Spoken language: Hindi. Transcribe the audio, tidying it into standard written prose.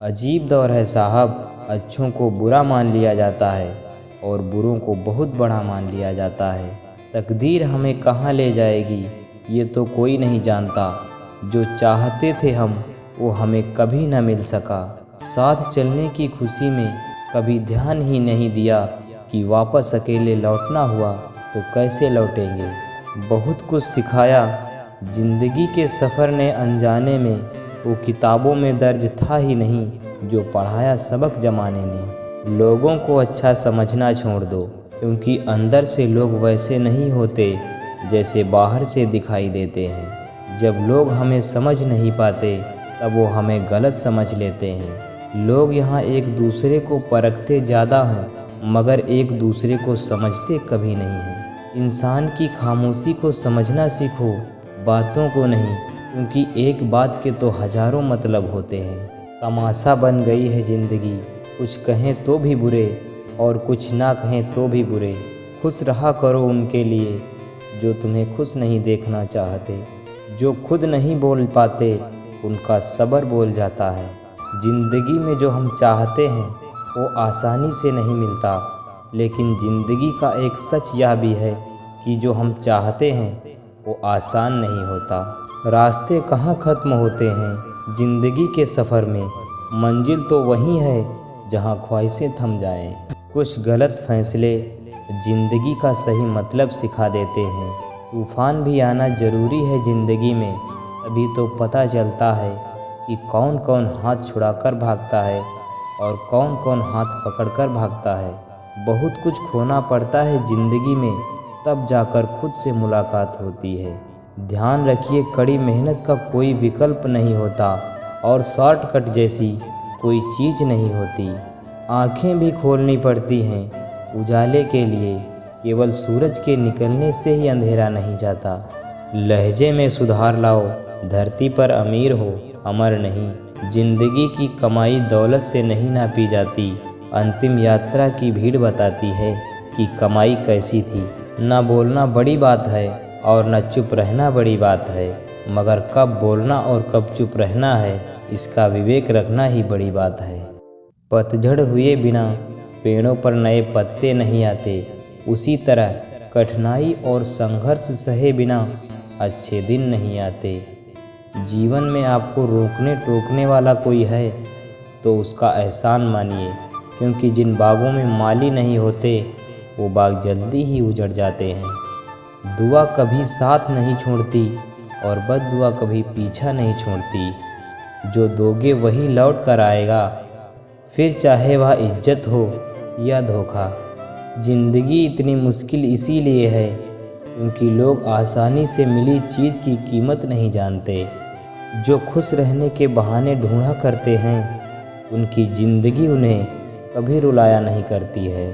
अजीब दौर है साहब। अच्छों को बुरा मान लिया जाता है और बुरों को बहुत बड़ा मान लिया जाता है। तकदीर हमें कहाँ ले जाएगी ये तो कोई नहीं जानता। जो चाहते थे हम वो हमें कभी न मिल सका। साथ चलने की खुशी में कभी ध्यान ही नहीं दिया कि वापस अकेले लौटना हुआ तो कैसे लौटेंगे। बहुत कुछ सिखाया ज़िंदगी के सफ़र ने अनजाने में, वो किताबों में दर्ज था ही नहीं जो पढ़ाया सबक ज़माने ने। लोगों को अच्छा समझना छोड़ दो, क्योंकि अंदर से लोग वैसे नहीं होते जैसे बाहर से दिखाई देते हैं। जब लोग हमें समझ नहीं पाते तब वो हमें गलत समझ लेते हैं। लोग यहाँ एक दूसरे को परखते ज़्यादा हैं मगर एक दूसरे को समझते कभी नहीं हैं। इंसान की खामोशी को समझना सीखो, बातों को नहीं, क्योंकि एक बात के तो हज़ारों मतलब होते हैं। तमाशा बन गई है ज़िंदगी, कुछ कहें तो भी बुरे और कुछ ना कहें तो भी बुरे। खुश रहा करो उनके लिए जो तुम्हें खुश नहीं देखना चाहते। जो खुद नहीं बोल पाते उनका सब्र बोल जाता है। ज़िंदगी में जो हम चाहते हैं वो आसानी से नहीं मिलता, लेकिन ज़िंदगी का एक सच यह भी है कि जो हम चाहते हैं वो आसान नहीं होता। रास्ते कहाँ ख़त्म होते हैं ज़िंदगी के सफ़र में, मंजिल तो वहीं है जहाँ ख्वाहिशें थम जाएं। कुछ गलत फैसले ज़िंदगी का सही मतलब सिखा देते हैं। तूफ़ान भी आना ज़रूरी है ज़िंदगी में, तभी तो पता चलता है कि कौन कौन हाथ छुड़ाकर भागता है और कौन कौन हाथ पकड़कर भागता है। बहुत कुछ खोना पड़ता है ज़िंदगी में, तब जाकर खुद से मुलाकात होती है। ध्यान रखिए कड़ी मेहनत का कोई विकल्प नहीं होता और शॉर्टकट जैसी कोई चीज़ नहीं होती। आँखें भी खोलनी पड़ती हैं उजाले के लिए, केवल सूरज के निकलने से ही अंधेरा नहीं जाता। लहजे में सुधार लाओ, धरती पर अमीर हो अमर नहीं। ज़िंदगी की कमाई दौलत से नहीं नापी जाती, अंतिम यात्रा की भीड़ बताती है कि कमाई कैसी थी। ना बोलना बड़ी बात है और न चुप रहना बड़ी बात है, मगर कब बोलना और कब चुप रहना है इसका विवेक रखना ही बड़ी बात है। पतझड़ हुए बिना पेड़ों पर नए पत्ते नहीं आते, उसी तरह कठिनाई और संघर्ष सहे बिना अच्छे दिन नहीं आते। जीवन में आपको रोकने टोकने वाला कोई है तो उसका एहसान मानिए, क्योंकि जिन बागों में माली नहीं होते वो बाग जल्दी ही उजड़ जाते हैं। दुआ कभी साथ नहीं छोड़ती और बद्दुआ कभी पीछा नहीं छोड़ती। जो दोगे वही लौट कर आएगा, फिर चाहे वह इज्जत हो या धोखा। ज़िंदगी इतनी मुश्किल इसीलिए है क्योंकि लोग आसानी से मिली चीज़ की कीमत नहीं जानते। जो खुश रहने के बहाने ढूंढा करते हैं उनकी ज़िंदगी उन्हें कभी रुलाया नहीं करती है।